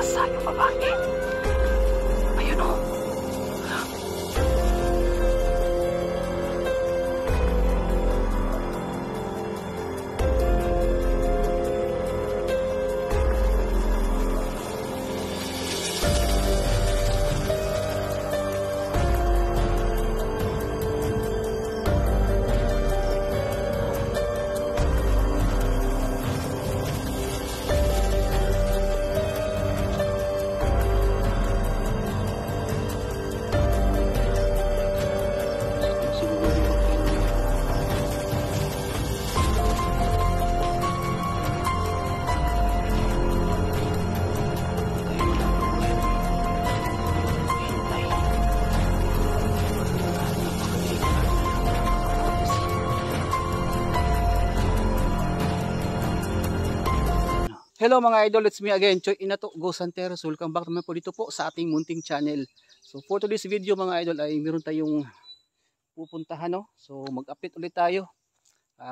asa yung babae. Ayun o. Hello mga idol, it's me again, Choy Inato, Go Santeros. Welcome back naman po dito po sa ating munting channel. So for today's video mga idol ay meron tayong pupuntahan, no? So mag-update ulit tayo.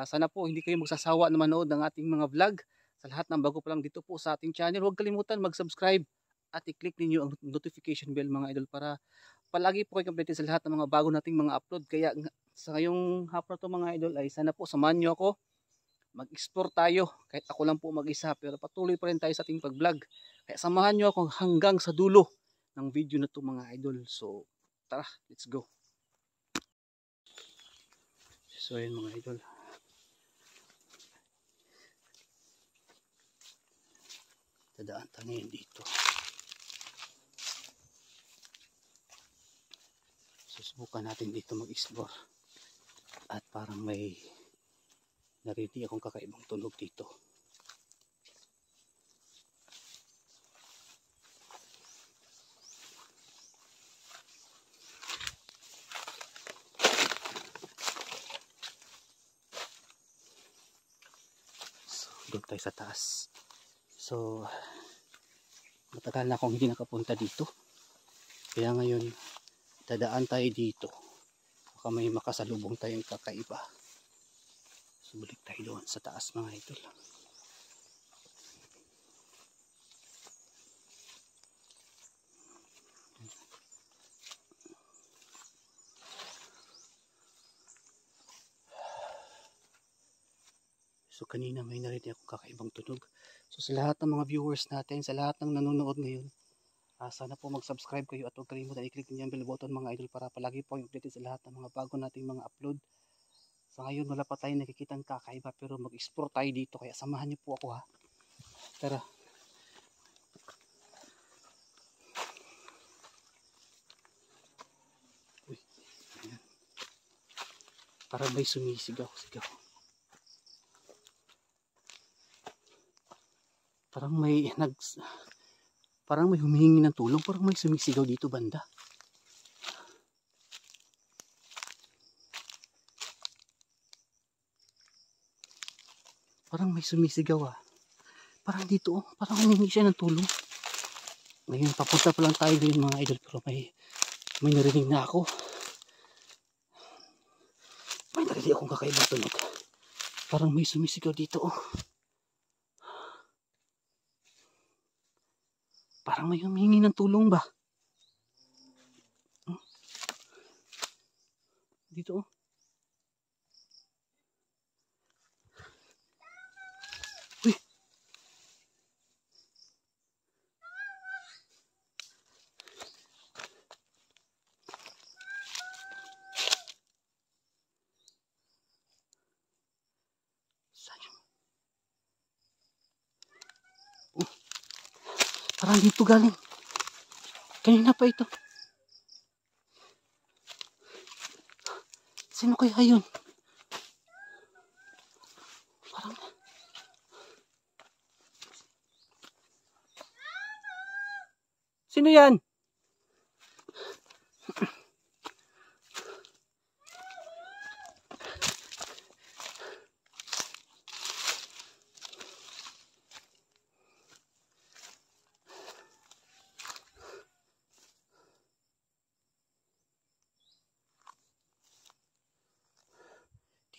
Sana po hindi kayo magsasawa na manood ng ating mga vlog. Sa lahat ng bago pa lang dito po sa ating channel, huwag kalimutan mag-subscribe at i-click ninyo ang notification bell mga idol para palagi po kayo updated sa lahat ng mga bago nating mga upload. Kaya sa ngayong hapon to mga idol ay sana po samahan nyo ako. Mag-explore tayo, kahit ako lang po mag-isa, pero patuloy pa rin tayo sa ating pag-vlog. Kaya samahan nyo ako hanggang sa dulo ng video na to mga idol. So tara, let's go. So yun mga idol, dadaan tayo ngayon dito. Susubukan natin dito mag-explore. At parang may narinig akong kakaibang tunog dito. So, doon tayo sa taas. So, matagal na akong hindi nakapunta dito. Kaya ngayon, dadaan tayo dito. Baka may makasalubong tayong kakaiba. Balik tayo doon sa taas mga idol. So kanina may narinig akong kakaibang tunog. So sa lahat ng mga viewers natin, sa lahat ng nanonood ngayon, sana po mag-subscribe kayo at huwag kalimutan i-click niyo ang bell button mga idol para palagi po yung updated sa lahat ng mga bago nating mga upload. Sa ngayon wala pa tayong nakikitang kakaiba pero mag-explore tayo dito kaya samahan niyo po ako ha. Tara. Uy, ayan. Parang may sumisigaw. Parang may humihingi ng tulong, parang may sumisigaw dito banda. Parang may sumisigaw ah. Parang dito oh. Parang humingi siya ng tulong. Ngayon papunta pa lang tayo ngayon mga idol. Pero may narinig na ako. May narinig akong kakaibang tunog. Parang may sumisigaw dito oh. Parang may humingi ng tulong ba? Dito oh. Parang dito galing. Kanina pa ito. Sino kaya yun? Parang sino yan?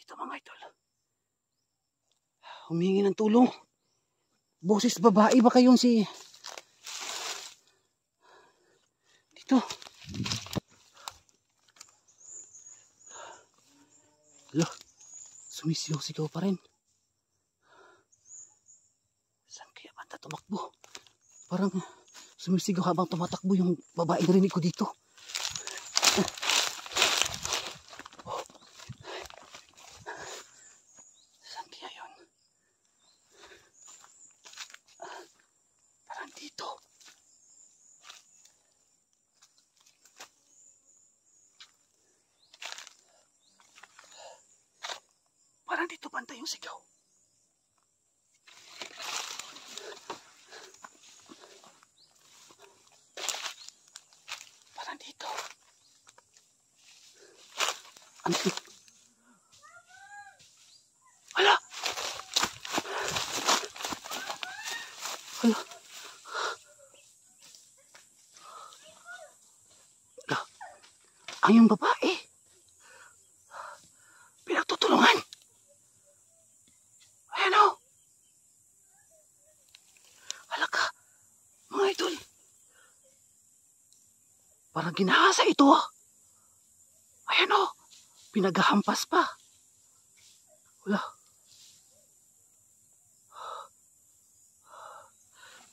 Dito mga idol. Humingi ng tulong. Boses babae ba kayong si... Sumisigaw-sigaw pa rin. Saan kaya banda tumakbo? Parang sumisigaw habang tumatakbo yung babae na rinig ko dito. Saan kaya yun? Parang dito. Parang dito banda yung sigaw. Parang dito. Ano ito? Hala! Hala! Hala! Ang yung babae. Pinagtutulungan. Ayan o. Hala ka. Mga idol. Parang ginahasa ito ah. Ayan o. Pinaghahampas pa. Wala.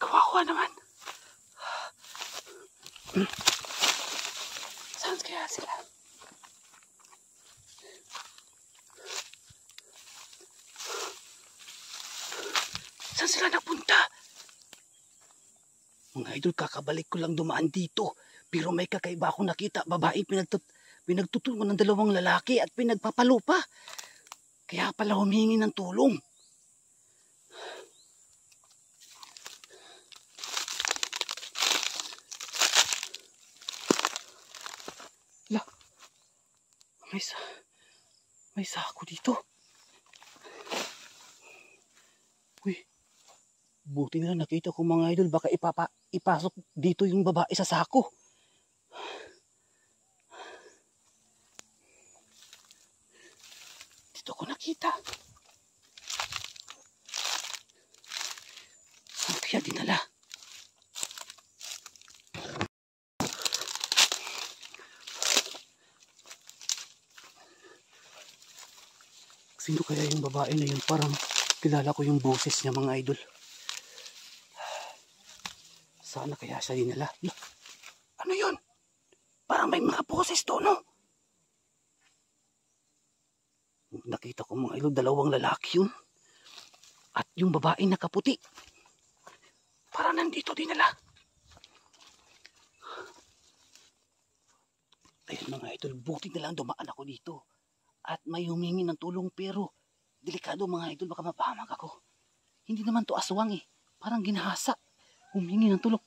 Kawawa naman. Saan kaya sila? Saan sila napunta? Mga idol, kakabalik ko lang dumaan dito. Pero may kakaiba akong nakita. Babae pinagtutulungan ng dalawang lalaki at pinagpapalupa. Kaya pala humingi ng tulong. La, may sako dito. Uy, buti na nakita ko mga idol. Baka ipasok dito yung babae sa sako. Dito ko nakita. Saan kaya dinala? Sino kaya yung babae na yun? Parang kilala ko yung boses niya mga idol. Sana kaya siya dinala? Ano yun? Parang may mga boses to, no? Nakita ko mga idol, dalawang lalaki yun. At yung babae nakaputi. Parang nandito dinala. Ayun mga idol, buti na lang dumaan ako dito. At may humingi ng tulong pero delikado mga idol, baka mapahamak ako. Hindi naman to aswang eh. Parang ginahasa. Humingi ng tulong.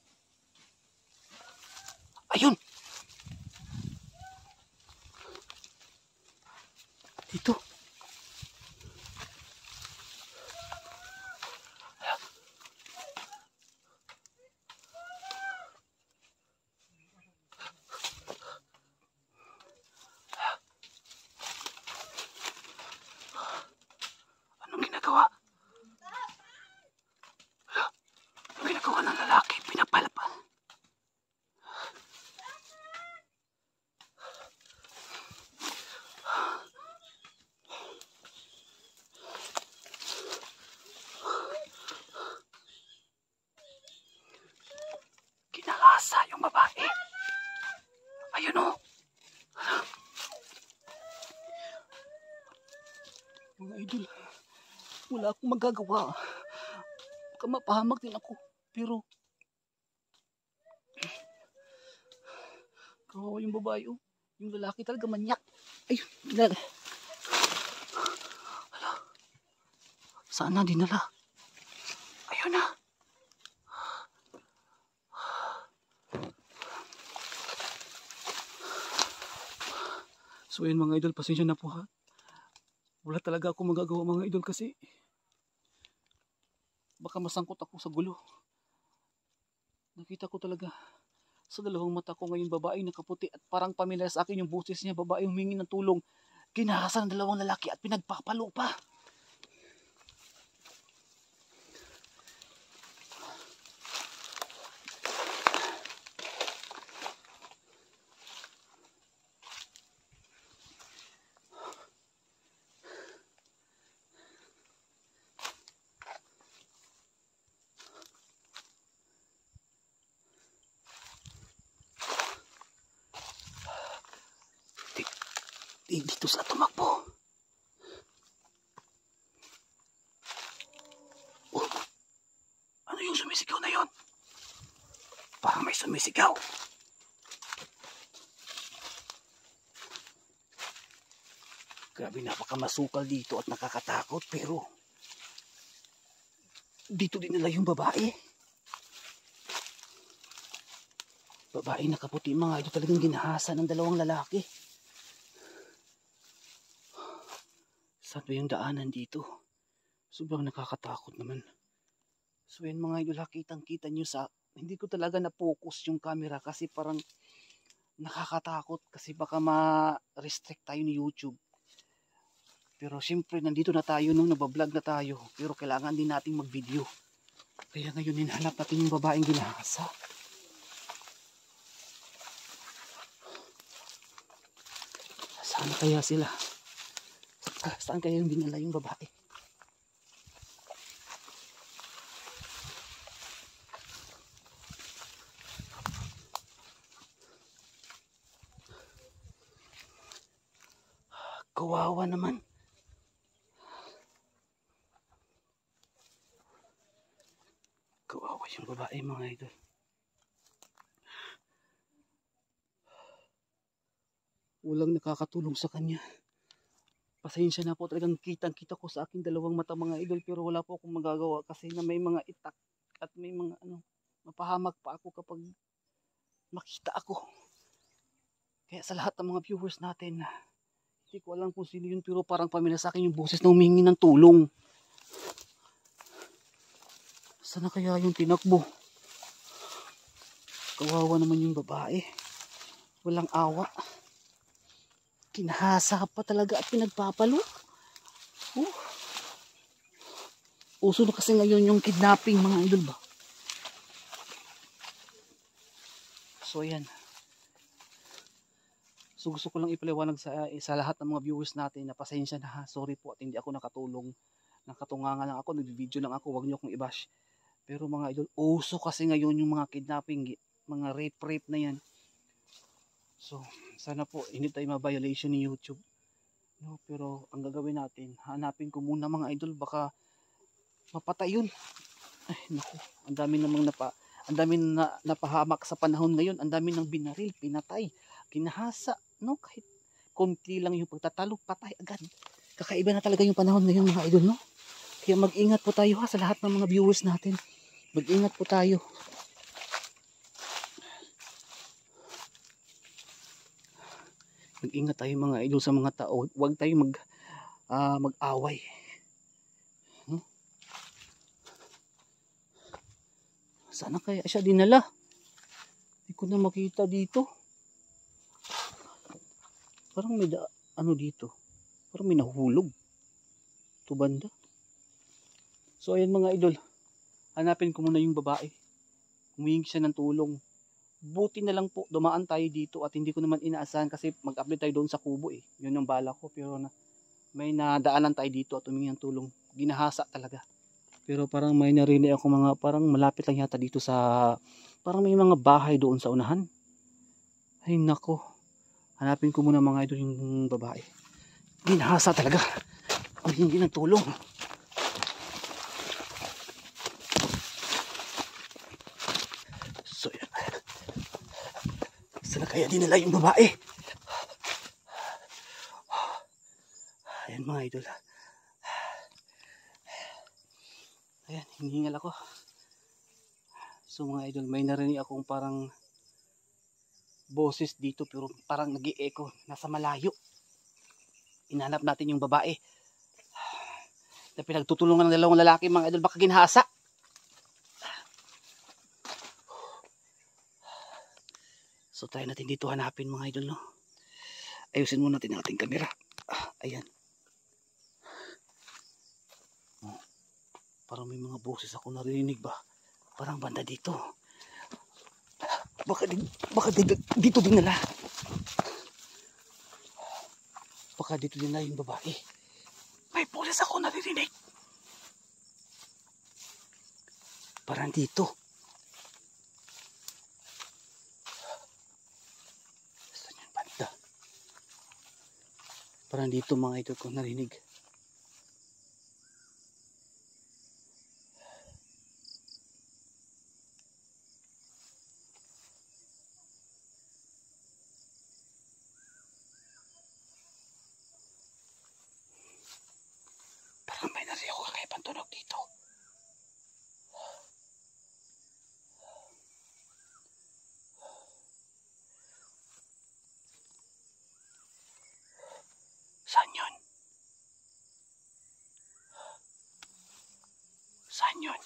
Ayun! Dito. Anong ginagawa? Anong ginagawa ng lalaki? Pinapalapa. Ginahasa yung babae. Ayun o. Mga idol, wala akong magagawa. Baka mapahamak din ako. Pero kawawa yung babae oh. Yung lalaki talaga manyak. Ayun, dinala. Hala. Saan na dinala? Ayun na. So yun mga idol, pasensya na po ha. Wala talaga ako magagawa mga idol kasi baka masangkot ako sa gulo. Nakita ko talaga sa dalawang mata ko ngayon babae nakaputi at parang pamilyar sa akin yung boses niya. Babae humingi ng tulong. Ginahasa ng dalawang lalaki at pinagpapalo pa. Dito sa tumakbo. Oh, ano yung sumisigaw na yon? Parang may sumisigaw. Grabe, napakamasukal dito at nakakatakot, pero dito din nila yung babae. Babae nakaputi mga idol, talagang ginahasa ng dalawang lalaki. Saan ba yung daanan dito? Sobrang nakakatakot naman. So yan mga idol, kitang-kita nyo sa... Hindi ko talaga na-focus yung camera kasi parang nakakatakot kasi baka ma-restrict tayo ni YouTube. Pero siyempre nandito na tayo nung nabablog na tayo. Pero kailangan din nating mag-video. Kaya ngayon hinahanap natin yung babaeng ginahasa. Saan kaya sila? Saan kaya yung dinala yung babae? Kawawa naman. Kawawa yung babae mga idol. Walang nakakatulong sa kanya. Pasensya na po, talagang kitang-kita ko sa aking dalawang mata mga idol, pero wala po akong magagawa kasi na may mga itak at may mga mapahamak pa ako kapag makita ako. Kaya sa lahat ng mga viewers natin, hindi ko alam kung sino yun, pero parang pamilya sa akin yung boses na humingi ng tulong. Sana kaya yung tinakbo? Kawawa naman yung babae. Walang awa. Kinahasa pa talaga at pinagpapalo. Uso na kasi ngayon yung kidnapping mga idol ba. So ayan. So gusto ko lang ipaliwanag sa lahat ng mga viewers natin na pasensya na ha. Sorry po at hindi ako nakatulong. Nakatunganga lang ako, nag-video lang ako, wag niyo akong i-bash. Pero mga idol, uso kasi ngayon yung mga kidnapping, mga rape na yan. So sana po hindi tayo ma-violation ni YouTube. No, pero ang gagawin natin, hanapin ko muna mga idol, baka mapatay yun. Ay naku, ang dami namang napahamak sa panahon ngayon, ang dami ng binaril, pinatay, kinahasa, no? Kahit konti lang yung pagtatalo, patay agad. Kakaiba na talaga yung panahon ngayon mga idol, no? Kaya mag-ingat po tayo ha sa lahat ng mga viewers natin. Mag-ingat po tayo. Mag-ingat tayo mga idol sa mga tao. Huwag tayo mag-away. Sana kaya siya dinala? Hindi ko na makita dito. Parang may dito. Parang may nahuhulog. Ito banda. So ayan mga idol. Hanapin ko muna yung babae. Humingi siya ng tulong. Buti na lang po dumaan tayo dito at hindi ko naman inaasahan kasi mag-upload tayo doon sa kubo eh. Yun yung bala ko, pero may nadaanan tayo dito at humingi ng tulong. Ginahasa talaga. Pero parang may narinig ako mga parang malapit lang yata dito sa parang may mga bahay doon sa unahan. Ay nako. Hanapin ko muna mga idol yung babae. Ginahasa talaga. Humingi ng tulong. So yan. Sana kaya dinala yung babae? Ayan mga idol. Ayan, hinihingal ako. So mga idol, may narinig akong parang boses dito pero parang nag-i-echo. Nasa malayo. Inanap natin yung babae. Na pinagtutulungan ng dalawang lalaki mga idol, baka ginhasa. So try natin dito hanapin mga idol, no. Ayusin muna natin ang ating camera. Ayan. Parang may mga boses ako narinig ba? Parang banda dito. Baka dito dinala. Baka dito dinala yung babae. May boses ako narinig. Parang dito. Saan yung banda? Parang dito mga idol ko narinig. Parang may narinig ako kakaibang tunog dito. Saan yun? Saan yun?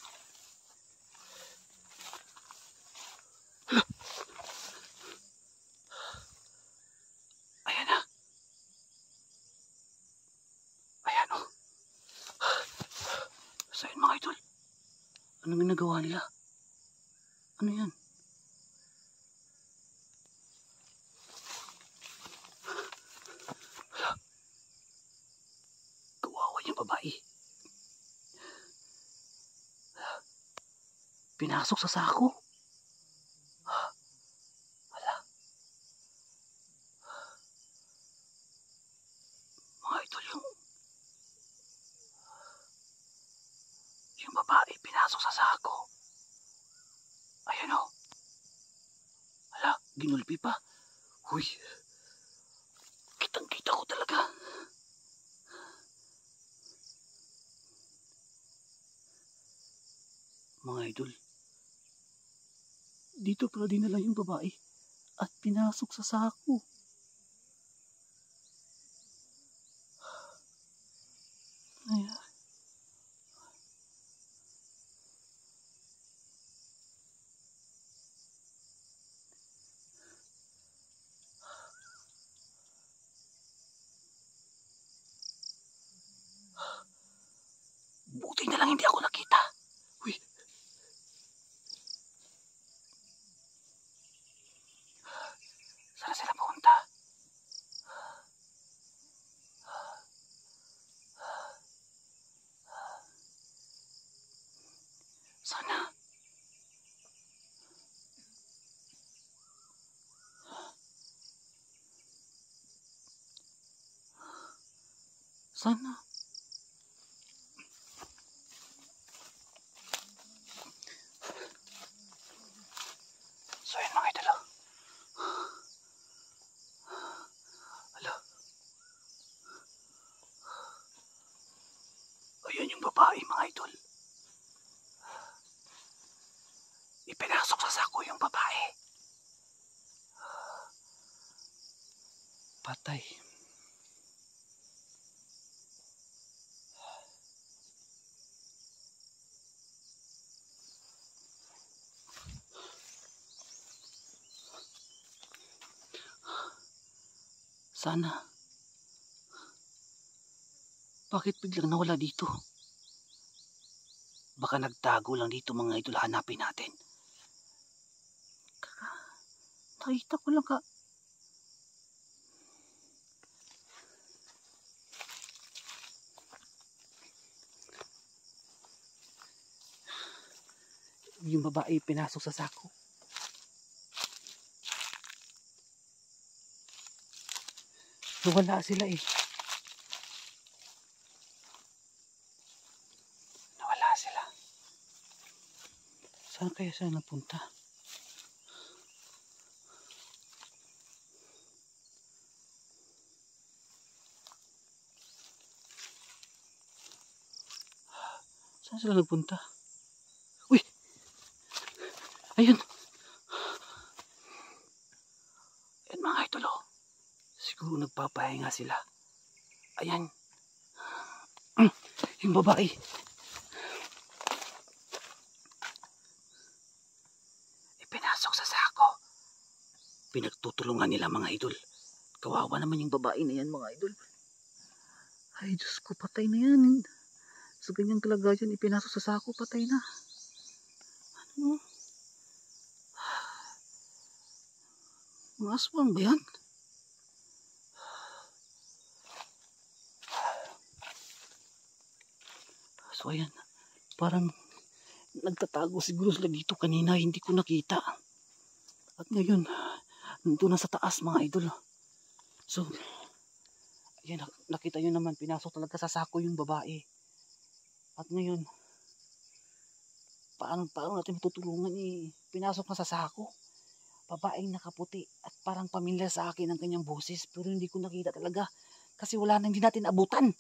Ayan na. Ayan o. Saan mga idol? Anong ginagawa nila? Ano yan? Kawawa yung babae. Pinasok sa sako. Hala. Mga idol, yung babae pinasok sa sako. Ayan o. Hala, ginulpi pa. Huy. Kitang-kita ko talaga. Mga idol, dito pala dinala yung babae at pinasok sa sako. Ayan. Buti na lang hindi ako nakita. Uy. Saan sila pumunta? Sana. Sana. So yun mga idol. Hala. Ayan yung babae mga idol. Ipinasok sa sako yung babae. Patay. Sana. Bakit biglang nawala dito? Baka nagtago lang dito mga idol, hanapin natin. Nakita ko lang ka. Yung babae pinasok sa sako. Nawala sila eh. Nawala sila. Saan kaya sila napunta? Saan sila nagpunta? Uy! Ayun! Ayan mga idol oh. Siguro nagpapahinga sila. Ayan. Yung babae. Ipinasok sa sako. Pinagtutulungan nila mga idol. Kawawa naman yung babae na yan mga idol. Ay Diyos ko, patay na yan. Sa ganyang kalagayan, ipinasok sa sako, patay na. Ano? Mga aswang ba yan? So ayan, parang nagtatago siguro sila dito kanina, hindi ko nakita. At ngayon, nandun na sa taas mga idol. So, Yan, nakita nyo naman, pinasok talaga sa sako yung babae. At ngayon, paano natin matutulungan eh? Pinasok na sa sako. Babaeng nakaputi at parang pamilyar sa akin ang kanyang boses, pero hindi ko nakita talaga kasi wala na, hindi natin abutan.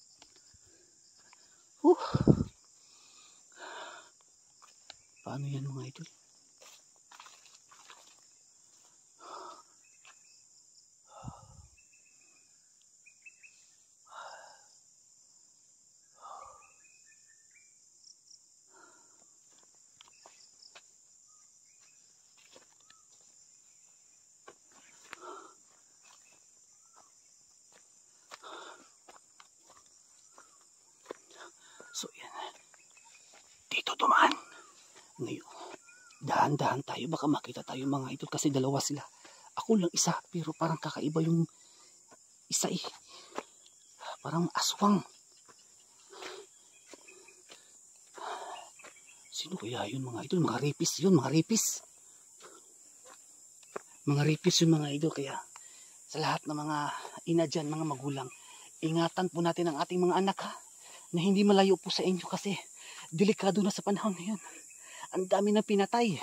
Paano yan mga idol? So yan, dito dumaan. Ngayon, dahan-dahan tayo, baka makita tayo mga idol kasi dalawa sila. Ako lang isa, pero parang kakaiba yung isa eh. Parang aswang. Sino kaya yun mga idol? Mga rapist yun, mga rapist. Mga rapist yun mga idol. Kaya sa lahat ng mga ina dyan, mga magulang, ingatan po natin ang ating mga anak ha, na hindi malayo po sa inyo kasi delikado na sa panahon na yun. Ang dami na pinatay.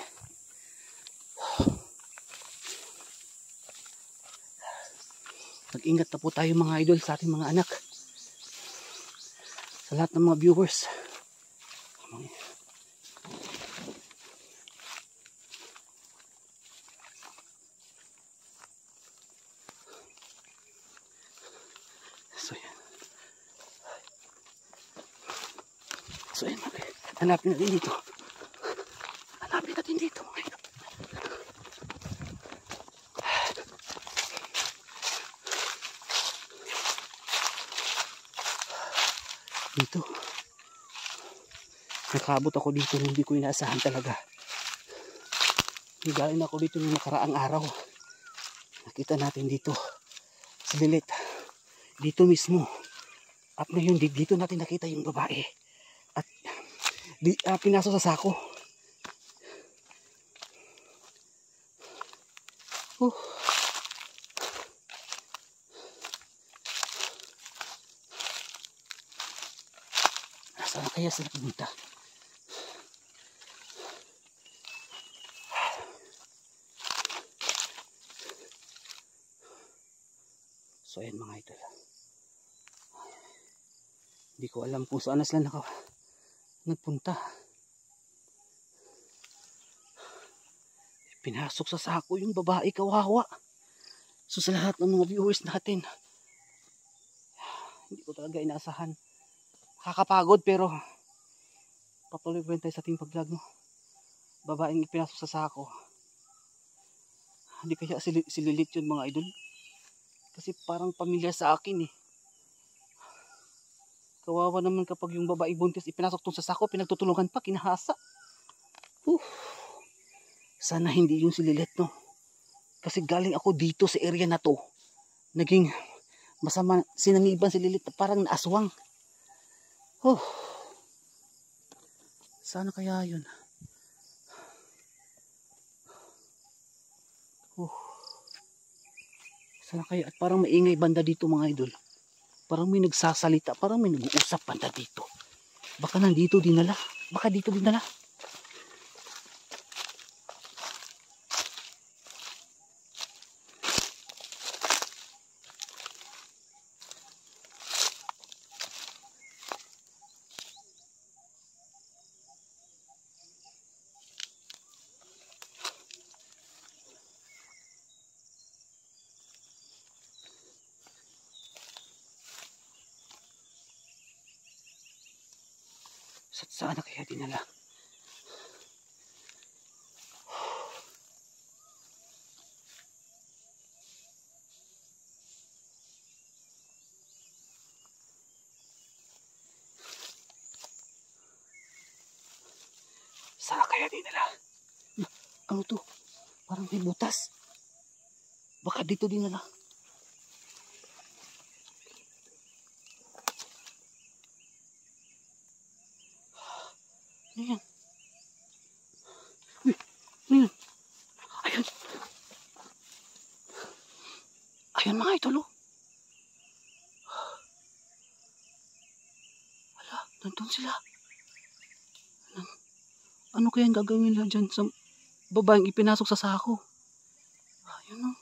Mag-ingat na po tayo mga idol sa ating mga anak. Sa lahat ng mga viewers. So yan, hanapin natin dito. Hanapin natin dito mga idol. Dito. Nakabot ako dito, hindi ko inaasahan talaga. Galing ako dito ng nakaraang araw. Nakita natin dito si Lilith. Dito mismo. At ngayon dito natin nakita yung babae. At pinasok sa sako. Nasaan kaya sila pumunta? So ayan mga idol. Hindi ko alam kung saan na sila nagpunta. Pinasok sa sako yung babae, kawawa. So sa lahat ng mga viewers natin, hindi ko talaga inaasahan. Kakapagod pero patuloy pa rin tayo sa ating pag-vlog, no? Babaeng ipinasok sa sako. Hindi kaya si Lilith yun mga idol? Kasi parang pamilyar sa akin eh. Kawawa naman kapag yung babae buntis ipinasok tong sa sako, pinagtutulungan pa, kinahasa. Sana hindi yung si Lilith, no? Kasi galing ako dito sa area na to. Naging masama, sinaniban si Lilith, parang naaswang. Sana kaya yun? Sana kaya, at parang maingay banda dito mga idol. Parang may nagsasalita, parang may nag-uusap banda dito. Baka nandito dinala. Baka dito dinala. Sana kaya dinala. Sana kaya dinala. Ano to? Parang may butas. Baka dito dinala. Ano yan? Uy, ano yan? Ayun. Ayun mga idol, oh. Nandun sila. Ano kaya ang gagawin nila dyan sa babaeng ipinasok sa sako? Ayun o.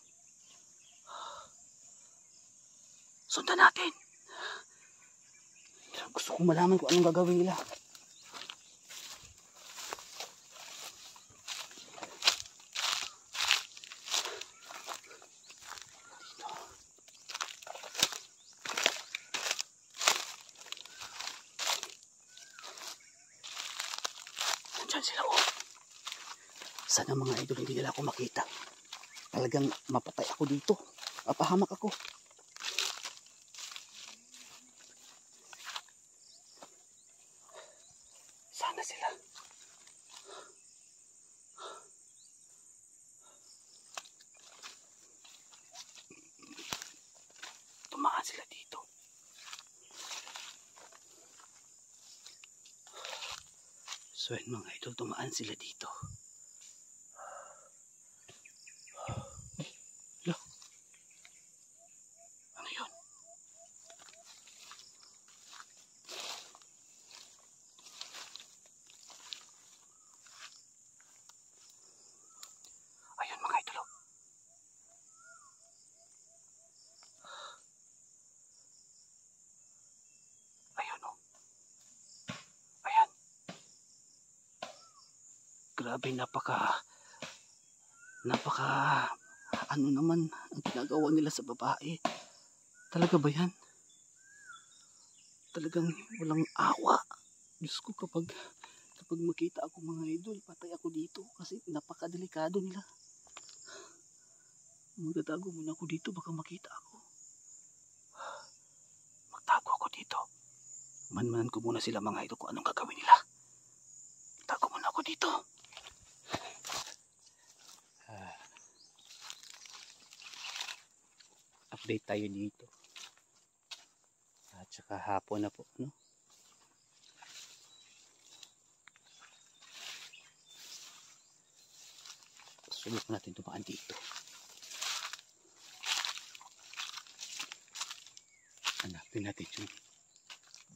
Sundan natin. Gusto kong malaman kung anong gagawin nila. Nandyan sila o. Sana mga idol hindi nila ako makita. Talagang mapatay ako dito. Mapahamak ako. Sana sila. Tumaan sila dito. So yun mga idol, tumaan sila dito. Look. Ano yun? Ayun mga idol. Ayun o. Ayan. Grabe, napaka ano naman ang ginagawa nila sa babae. Talaga ba yan? Talagang walang awa. Diyos ko, kapag makita ako mga idol, patay ako dito kasi napakadelikado nila. Magtatago muna ako dito, baka makita ako. Magtago ako dito. Manmanan ko muna sila mga idol kung anong gagawin nila. Tago muna ako dito. Update tayo dito. At saka hapon na po, no? Subukan natin tumaan dito. Hanapin natin yung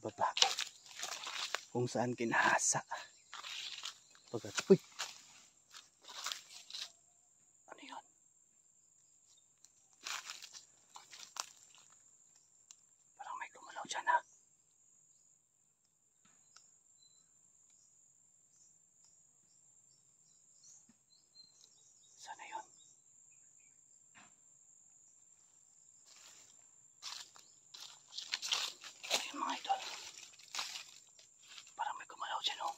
babae. Kung saan kinahasa. Uy! Ano yun? Parang may gumalaw dyan ha. Sana yun? Ayun mga idol. Parang may gumalaw dyan oh.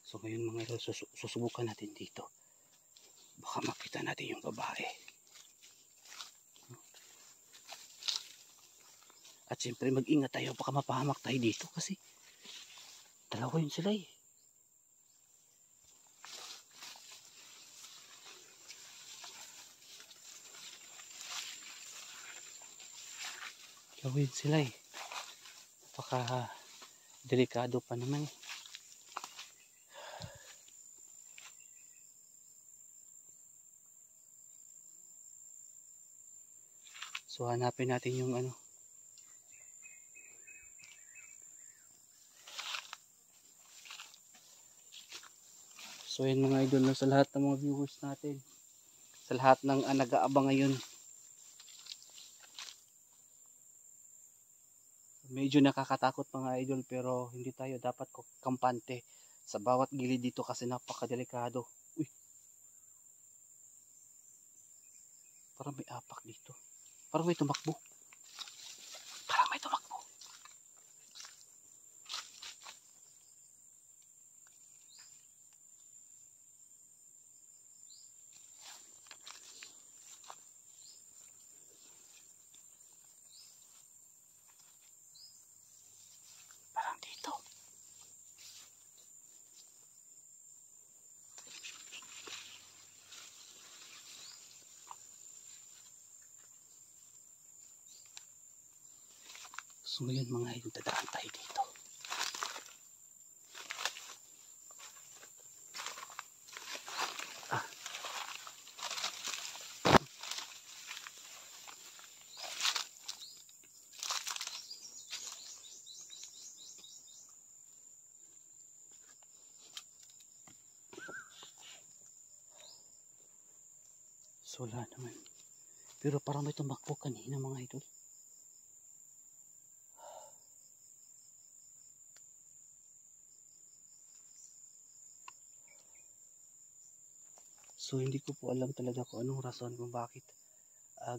So ngayon mga idol, susubukan natin dito. Baka makita natin yung babae. At siyempre mag-ingat tayo, baka mapahamak tayo dito kasi dalawa yun sila eh. Dalawa yun sila eh. Baka delikado pa naman eh. So hanapin natin yung ano. So yun mga idol, no, sa lahat ng mga viewers natin, sa lahat ng nag-aabang ngayon, medyo nakakatakot mga idol, pero hindi tayo dapat kampante sa bawat gilid dito kasi napakadelikado. Uy, parang may apak dito, parang may tumakbo, parang may tumakbo. So ngayon mga idol, dadaan tayo dito. So wala naman. Pero parang may tumakbo kanina mga idol. So hindi ko po alam talaga kung anong rason kung bakit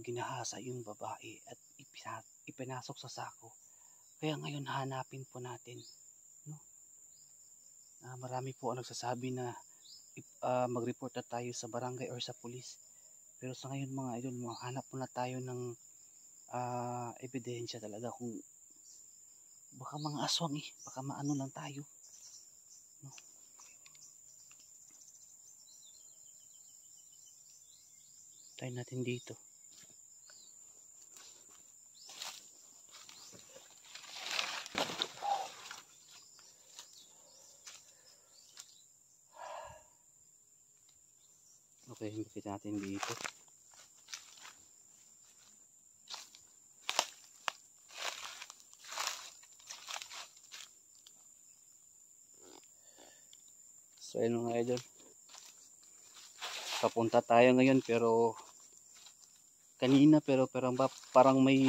ginahasa yung babae at ipinasok sa sako. Kaya ngayon hanapin po natin. No? Marami po ang nagsasabi na mag-report na tayo sa barangay or sa pulis. Pero sa ngayon mga idol, hanap po na tayo ng ebidensya talaga kung baka mga aswang baka maano lang tayo. No? Tayo natin dito. Okay, bakit natin dito. So ayun mga idol, papunta tayo ngayon pero kanina parang may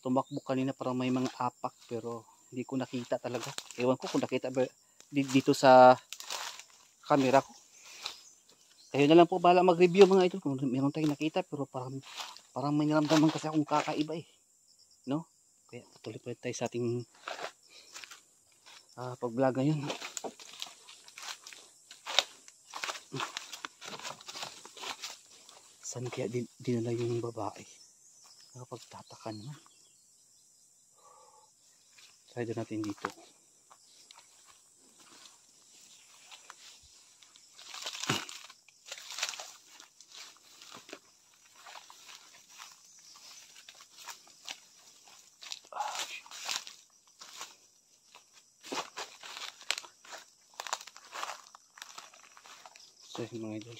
tumakbo kanina, parang may mga apak pero hindi ko nakita talaga. Ewan ko kung nakita ba dito sa camera ko. Kayo na lang po bahala mag-review mga idol kung meron tayong nakita, pero parang may naramdaman kasi akong kakaiba no? Kaya patuloy pa tayo sa ating pag-vlog ngayon. Saan kaya dinala yung babae? Nakapagtataka naman. Try natin dito. So yun mga idol.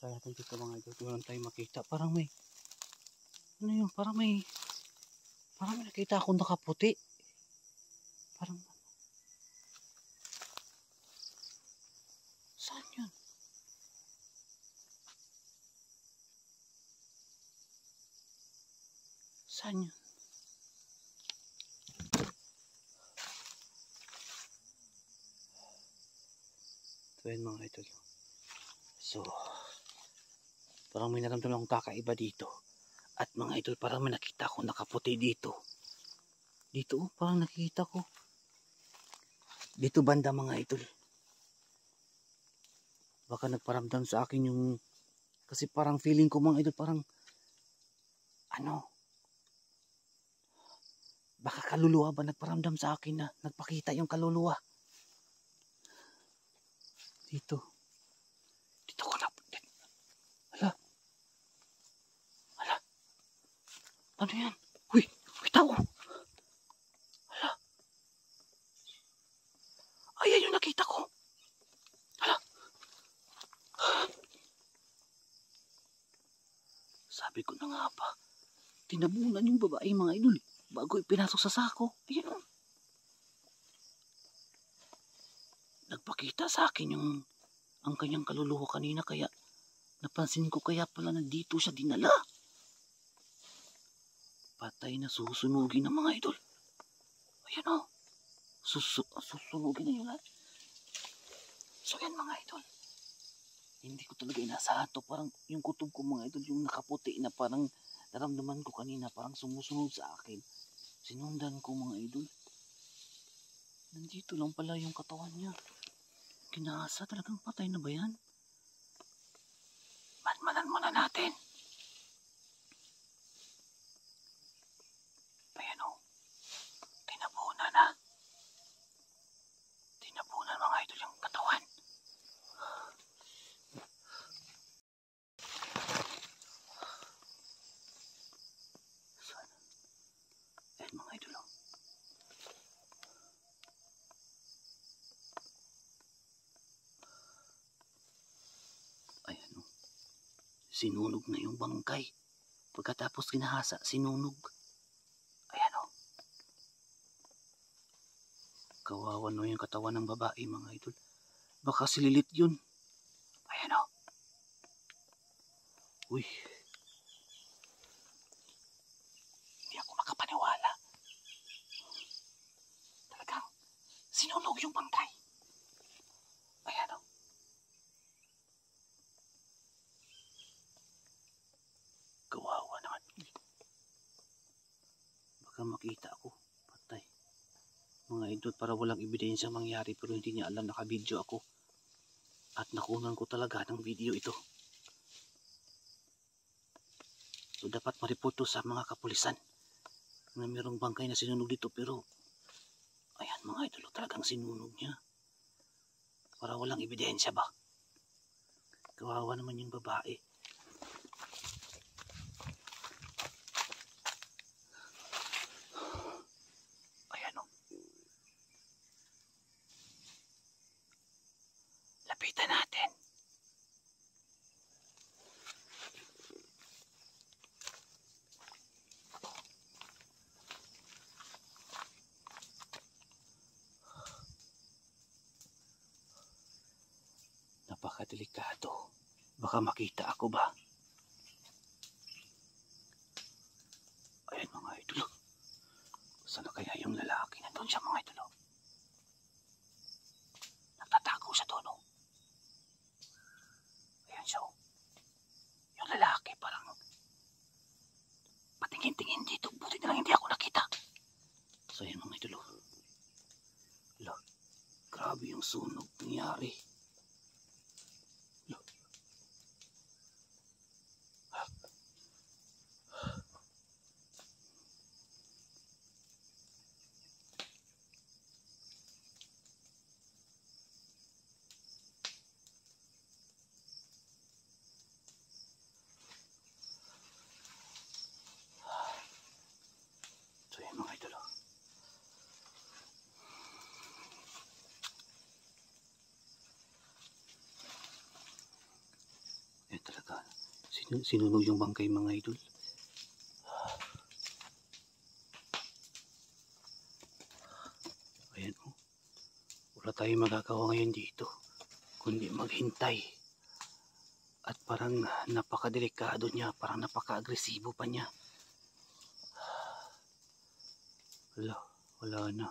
Try natin dito mga idol. Kung tayo makita. Parang may ano yun? Parang may nakita akong nakaputi. Parang saan yun? Saan yun? So yun mga idol. So parang may naramdaman akong kakaiba dito. At mga idol, parang may nakita akong nakaputi dito. Dito parang nakita ko. Dito banda mga idol. Baka nagparamdam sa akin yung, kasi parang feeling ko mga idol, parang baka kaluluwa ba nagparamdam sa akin na nagpakita yung kaluluwa. Dito ko na. Hala. Ano yan? Uy, tao. Hala. Ayan yung nakita ko. Hala. Sabi ko na nga ba, tinabunan yung babae mga idol bago ipinasok sa sako. Ayan o. Nagpakita sa akin ang kanyang kaluluwa kanina, kaya napansin ko kaya pala nandito siya dinala. Patay na, susunugin ng mga idol. Ayan o. Susunugin na yun lahat. So yan mga idol. Hindi ko talaga inasahan to. Parang yung kutob ko mga idol, yung nakaputi na parang naramdaman ko kanina, parang sumusunod sa akin. Sinundan ko mga idol. Nandito lang pala yung katawan niya. Kinasa, talagang patay na ba yan? Manmanan muna natin. Sinunog na yung bangkay. Pagkatapos kinahasa, sinunog. Ayan o. Kawawa no yung katawan ng babae mga idol. Baka sililit yun. Ayan o. Uy. Hindi ako makapaniwala. Talagang sinunog yung bangkay. Ayan o. Kawawa naman. Baka makita ako. Patay. Mga idol, para walang ebidensya mangyari pero hindi niya alam, nakabidyo ako. At nakunan ko talaga ng video ito. So dapat ma-report to sa mga kapulisan na mayroong bangkay na sinunog dito, pero ayan mga idol, talagang sinunog niya. Para walang ebidensya ba? Kawawa naman yung babae. Ayan o. Lapitan natin. Napakadelikado. Baka makita ako ba? Ayan mga idol. Saan na kaya yung lalaki? Nandun siya mga idol. Nagtatago siya doon. Ayan siya. Yung lalaki parang patingin-tingin dito. Buti na lang hindi ako nakita. So ayan mga idol. Grabe yung sunog nangyari. So ayan mga idol. Ayan talaga. Sinunog yung bangkay mga idol. Ayan o. Wala tayong magagawa ngayon dito kundi maghintay. At parang napakadelikado niya. Parang napaka-agresibo pa niya. Wala na.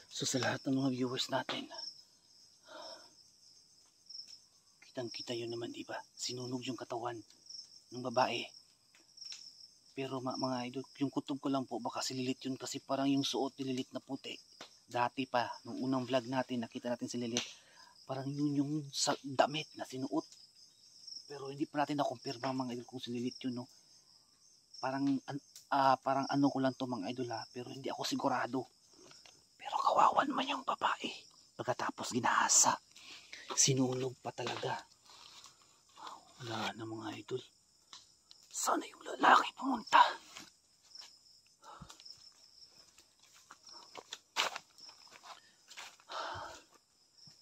So sa lahat ng mga viewers natin, kitang-kita yun naman, diba? Sinunog yung katawan ng babae. Pero mga idol, yung kutob ko lang po, baka sililit yun kasi parang yung suot nililit na puti. Dati pa, nung unang vlog natin, nakita natin sililit. Parang yun yung damit na sinuot. Pero hindi pa natin nakumpirma mga idol kung sililit yun, no? Parang ano ko lang to mga idol ha, pero hindi ako sigurado. Pero kawawa naman yung babae. Pagkatapos ginahasa, sinunog pa talaga. Wala na mga idol. Sana yung lalaki pumunta.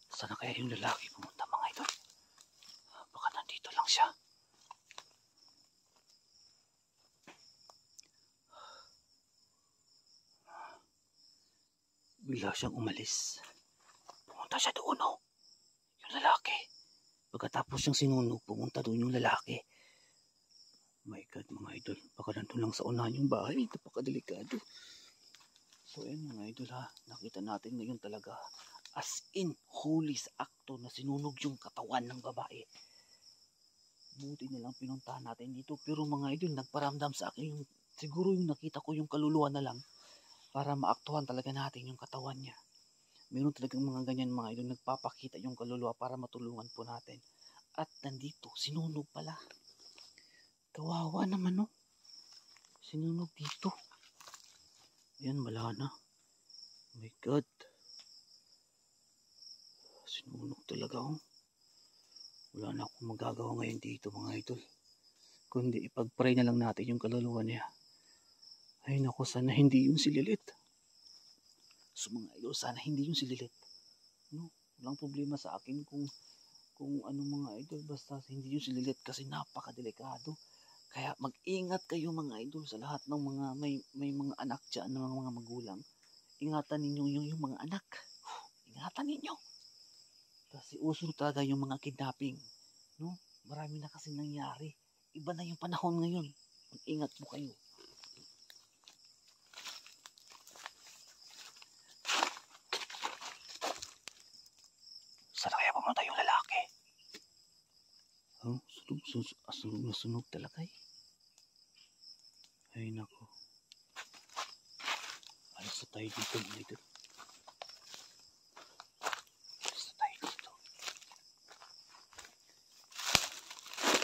Sana kaya yung lalaki pumunta mga idol. Baka nandito lang siya. Bigla siyang umalis. Pumunta siya doon oh. Yung lalaki. Pagkatapos siyang sinunog, pumunta doon yung lalaki. My God mga idol. Baka nandun lang sa unahan yung bahay. Napakadelikado. So ayun mga idol ha. Nakita natin ngayon talaga. As in, holy acto na sinunog yung katawan ng babae. Buti na lang pinuntahan natin dito. Pero mga idol, nagparamdam sa akin yung, siguro yung nakita ko yung kaluluwa na lang. Para maaktuhan talaga natin yung katawan niya. Meron talagang mga ganyan mga idol, nagpapakita yung kaluluwa para matulungan po natin. At nandito, sinunog pala. Kawawa naman no. Sinunog dito. Ayan, wala na. Oh my God. Sinunog talaga oh. Wala na akong magagawa ngayon dito mga idol. Kundi ipag-pray na lang natin yung kaluluwa niya. Ay naku, sana hindi yung sililit. So mga idol, sana hindi yung sililit. No, walang problema sa akin kung kung ano mga idol, basta hindi nyo sililit kasi napakadelikado. Kaya mag-ingat kayo mga idol sa lahat ng mga may mga anak dyan, ng mga magulang. Ingatan ninyo yung mga anak. Ingatan ninyo. Kasi uso talaga yung mga kidnapping. No? Marami na kasi nangyari. Iba na yung panahon ngayon. Mag-ingat mo kayo. Saan kaya pumunta yung lalaki? Oh, sunog talaga eh. Ay nako. Alis na tayo dito mga idol. Alis na tayo dito.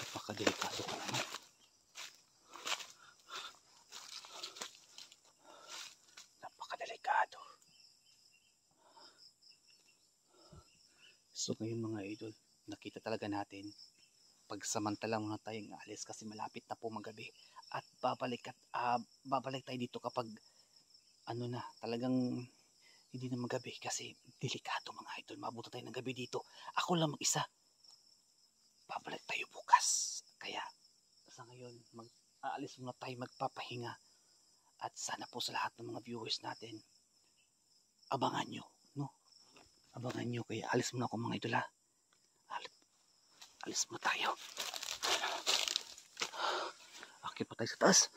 Napakadelikado pa naman. Napakadelikado. So ngayon mga idol, nakita talaga natin pagsamantala muna tayong alis kasi malapit na po magabi at babalik tayo dito kapag ano na talagang hindi na magabi kasi delikado mga idol, mabuti tayo ng gabi dito, ako lang mag-isa, babalik tayo bukas. Kaya sa ngayon aalis muna tayo magpapahinga at sana po sa lahat ng mga viewers natin abangan nyo, no? Abangan nyo, kaya alis muna ako mga idol ha. Alis muna tayo. Akit pa tayo sa taas.